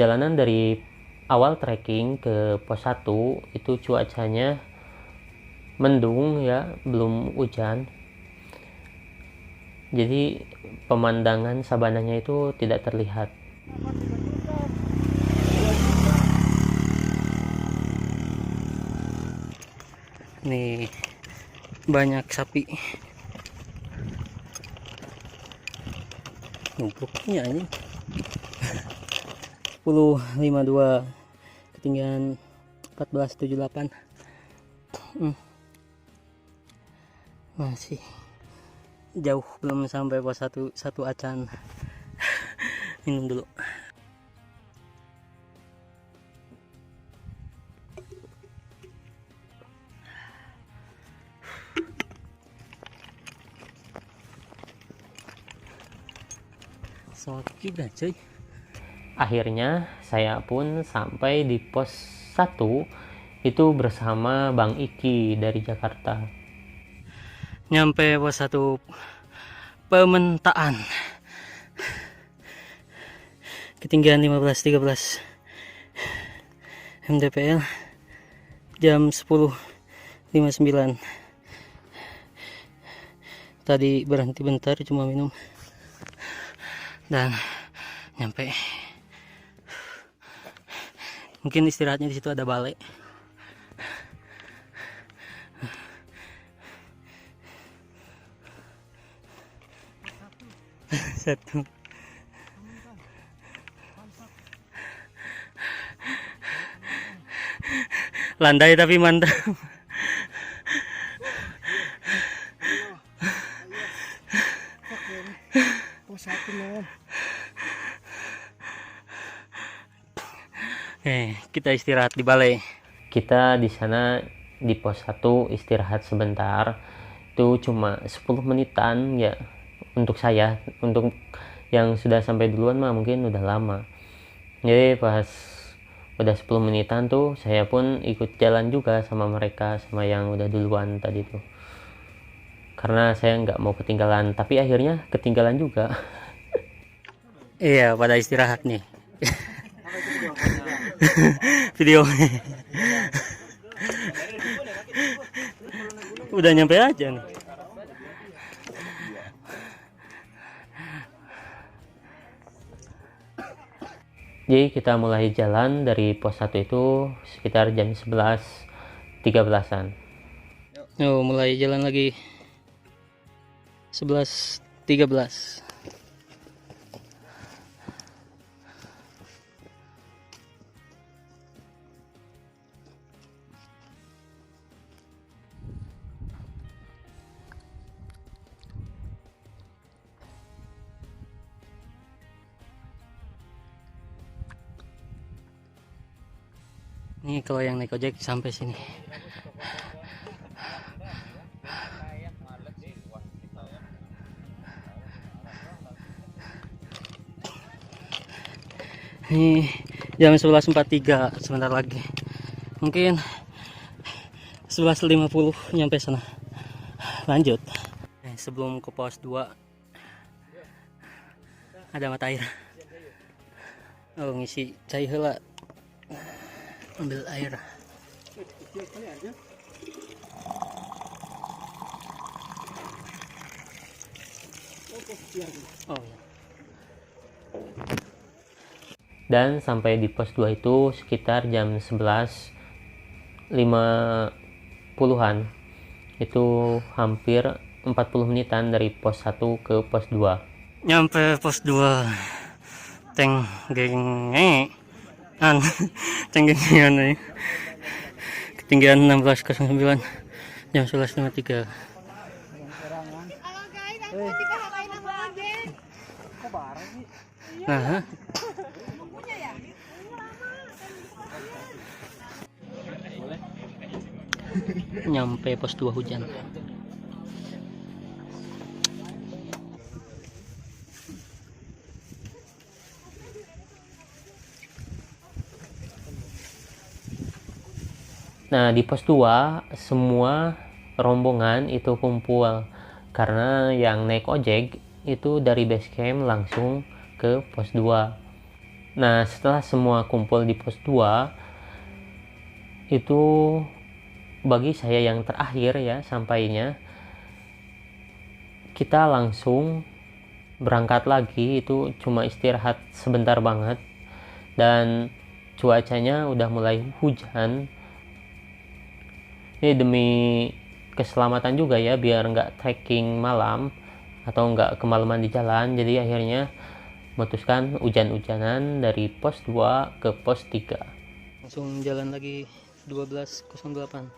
perjalanan dari awal trekking ke pos 1 itu cuacanya mendung ya, belum hujan. Jadi pemandangan sabananya itu tidak terlihat. Nih banyak sapi numpuknya ini 10.52 ketinggian 14.78. Masih jauh, belum sampai pos 1 acan. Minum dulu. Sakit dah cuy. Akhirnya saya pun sampai di pos 1 itu bersama Bang Iki dari Jakarta. Nyampe pos 1 Pementaan, ketinggian 15.13 mdpl, jam 10.59. Tadi berhenti bentar cuma minum dan nyampe. Mungkin istirahatnya di situ ada balai. Satu. Landai tapi mantap. Kita istirahat di balai. Kita di sana di pos 1 istirahat sebentar. Itu cuma 10 menitan ya untuk saya. Untuk yang sudah sampai duluan mah mungkin udah lama. Jadi pas udah 10 menitan tuh saya pun ikut jalan juga sama mereka, sama yang udah duluan tadi tuh. Karena saya nggak mau ketinggalan, tapi akhirnya ketinggalan juga. Iya, pada istirahat nih. Video. Udah nyampe aja nih. Jadi kita mulai jalan dari pos 1 itu sekitar jam 11.13-an. Oh, mulai jalan lagi 11.13. Ini kalau yang naik ojek sampai sini. Ini jam 11.43, sebentar lagi. Mungkin 11.50 nyampe sana. Lanjut. Sebelum ke pos 2 ada mata air. Oh, ngisi cai heula. Ambil air. Oh. Dan sampai di pos 2 itu sekitar jam 11.50-an. Itu hampir 40 menitan dari pos 1 ke pos 2. Nyampe pos 2. Teng geng cenggengan nih. Ketinggian 16.09, jam 11.53. Nah, nyampe pos 2 hujan. Nah, di pos 2 semua rombongan itu kumpul karena yang naik ojek itu dari base camp langsung ke pos 2. Nah, setelah semua kumpul di pos 2, itu bagi saya yang terakhir ya sampainya, kita langsung berangkat lagi. Itu cuma istirahat sebentar banget, dan cuacanya udah mulai hujan. Ini demi keselamatan juga ya, biar nggak trekking malam atau nggak kemalaman di jalan. Jadi akhirnya memutuskan hujan-hujanan dari pos 2 ke pos 3. Langsung jalan lagi 12.08.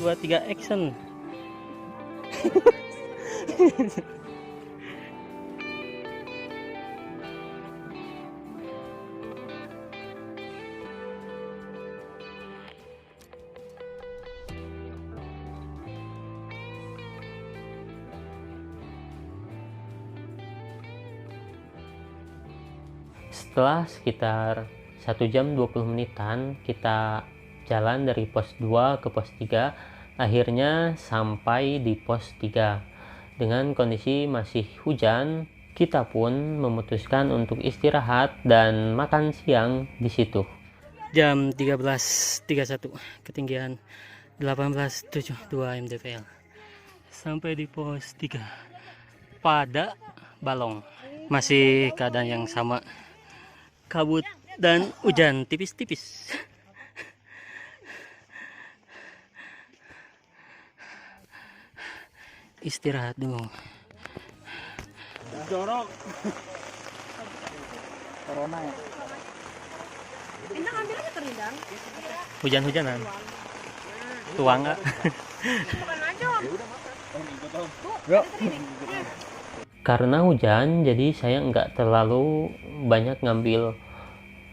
Dua tiga action. Setelah sekitar 1 jam 20 menitan kita jalan dari pos 2 ke pos 3, akhirnya sampai di pos 3. Dengan kondisi masih hujan, kita pun memutuskan untuk istirahat dan makan siang di situ. Jam 13.31, ketinggian 1872 mdpl. Sampai di pos 3 pada Balong. Masih keadaan yang sama, kabut dan hujan tipis-tipis. Istirahat dulu. Jorok. Corona ya. Rindang ambil aja ke Rindang. Hujan-hujanan. Tuang nggak? Makan aja. Yuk. Karena hujan, jadi saya nggak terlalu banyak ngambil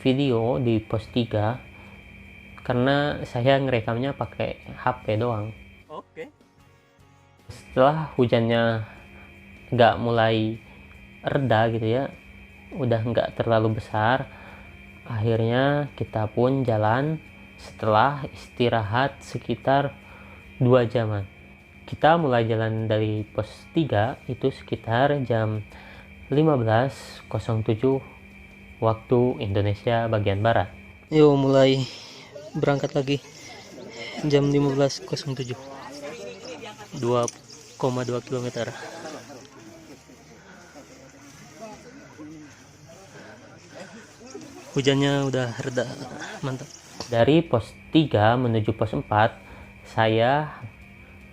video di pos 3 karena saya ngerekamnya pakai HP doang. Oke. Setelah hujannya nggak mulai reda gitu ya, udah nggak terlalu besar, akhirnya kita pun jalan setelah istirahat sekitar 2 jaman. Kita mulai jalan dari pos 3 itu sekitar jam 15.07 waktu Indonesia bagian Barat. Yuk mulai berangkat lagi jam 15.07, 2,2 km. Hujannya udah reda, mantap. Dari pos 3 menuju pos 4, saya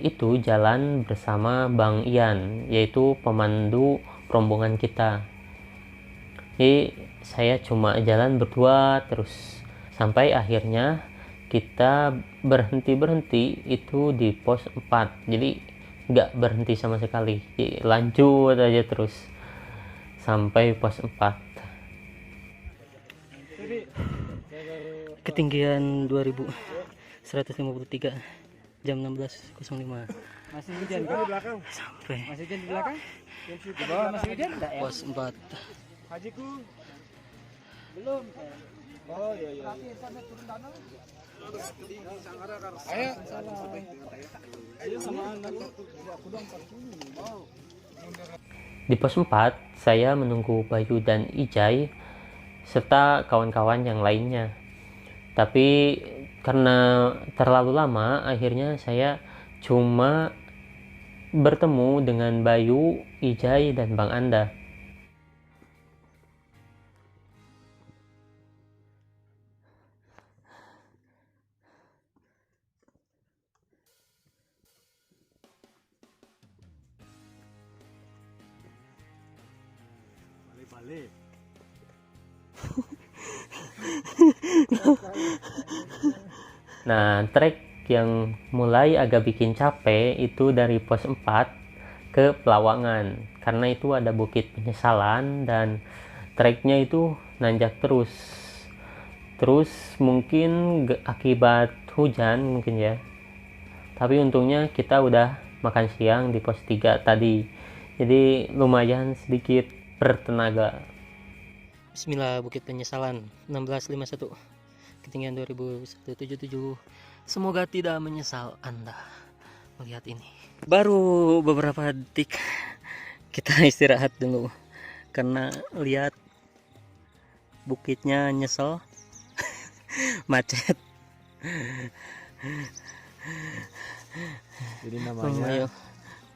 itu jalan bersama Bang Ian, yaitu pemandu rombongan kita. Jadi saya cuma jalan berdua terus sampai akhirnya kita berhenti itu di pos 4. Jadi nggak berhenti sama sekali, jadi lanjut aja terus sampai pos 4. Ketinggian 2153, jam 16.05. Masih hujan kan di belakang? Sampai Masih hujan di belakang? Di bawah masih hujan enggak ya? pos 4. Hajiku. Belum. Oh iya iya. Ayo. Ayo sama anak. Di pos 4 saya menunggu Bayu dan Ijai serta kawan-kawan yang lainnya. Tapi karena terlalu lama, akhirnya saya cuma bertemu dengan Bayu, Ijai, dan Bang Anda. Balik. Nah, trek yang mulai agak bikin capek itu dari pos 4 ke Pelawangan, karena itu ada Bukit Penyesalan dan treknya itu nanjak terus mungkin akibat hujan mungkin ya, tapi untungnya kita udah makan siang di pos 3 tadi, jadi lumayan sedikit bertenaga. Bismillah, Bukit Penyesalan 1651, ketinggian 2177. Semoga tidak menyesal Anda melihat ini. Baru beberapa detik kita istirahat dulu karena lihat bukitnya nyesel. Macet. Jadi namanya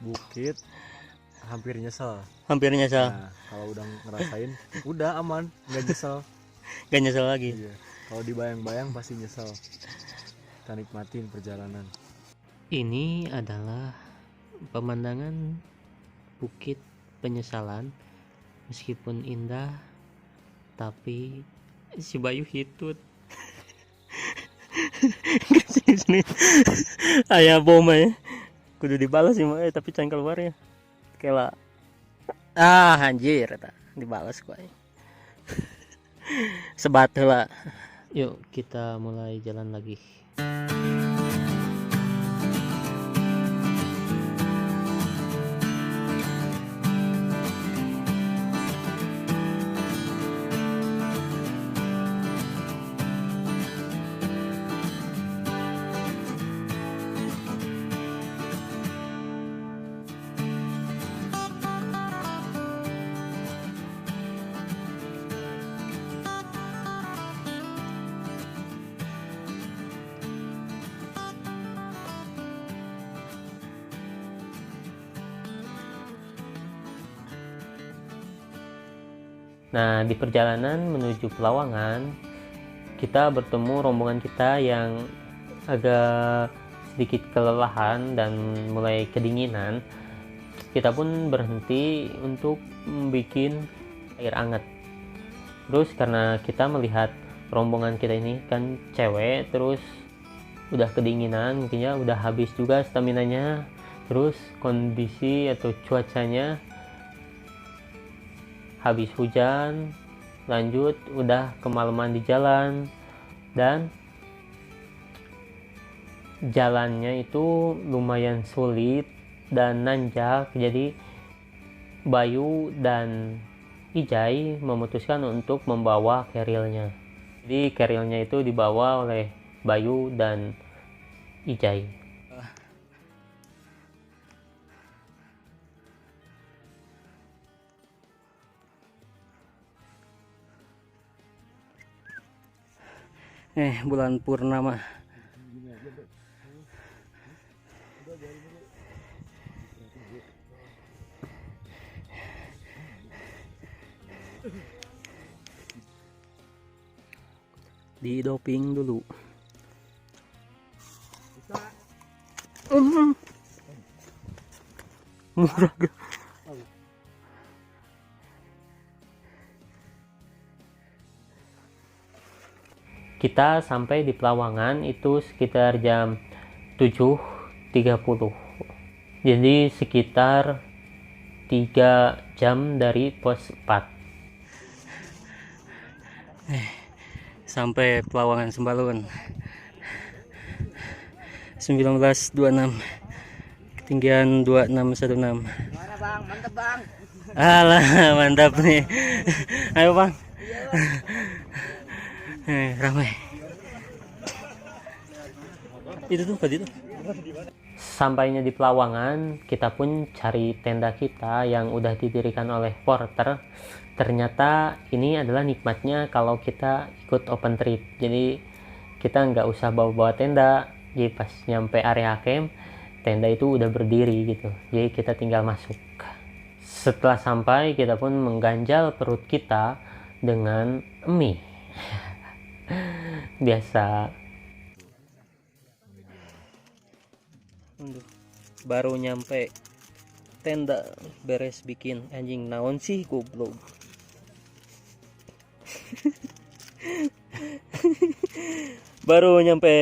bukit hampir nyesel. Nah, kalau udah ngerasain udah aman, nggak nyesel lagi. iya. Kalau dibayang-bayang pasti nyesel. Kita nikmatin perjalanan. Ini adalah pemandangan Bukit Penyesalan. Meskipun indah, tapi si Bayu hitut. Sini ayah bom ya, kudu dibalas sih tapi can keluar ya kela anjir dibalas gue. Sebat lah. Yuk kita mulai jalan lagi. Nah, di perjalanan menuju Pelawangan, kita bertemu rombongan kita yang agak sedikit kelelahan dan mulai kedinginan. Kita pun berhenti untuk membuat air hangat. Terus karena kita melihat rombongan kita ini kan cewek, terus udah kedinginan, mungkinnya udah habis juga staminanya. Terus kondisi atau cuacanya habis hujan, lanjut udah kemalaman di jalan, dan jalannya itu lumayan sulit dan nanjak. Jadi Bayu dan Ijai memutuskan untuk membawa kerilnya. Jadi kerilnya itu dibawa oleh Bayu dan Ijai. Bulan purnama. Di doping dulu. Murah. Kita sampai di Pelawangan itu sekitar jam 7.30. Jadi sekitar 3 jam dari pos 4. Sampai Pelawangan Sembalun 1926, ketinggian 2616. Gimana bang? Mantep bang. Alah, mantap nih. Ayo bang. Ramai. Itu tuh tadi tuh. Sampainya di Pelawangan, kita pun cari tenda kita yang udah didirikan oleh porter. Ternyata ini adalah nikmatnya kalau kita ikut open trip. Jadi kita nggak usah bawa-bawa tenda. Jadi pas nyampe area camp, tenda itu udah berdiri gitu. Jadi kita tinggal masuk. Setelah sampai, kita pun mengganjal perut kita dengan mie. Biasa. Baru nyampe tenda, beres bikin. Anjing naon sih goblok. Baru nyampe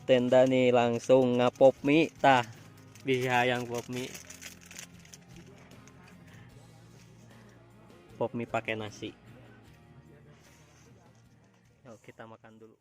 tenda nih langsung ngapop mie tah. Bisa yang pop mie. Pop mie pakai nasi. Yuk kita makan dulu.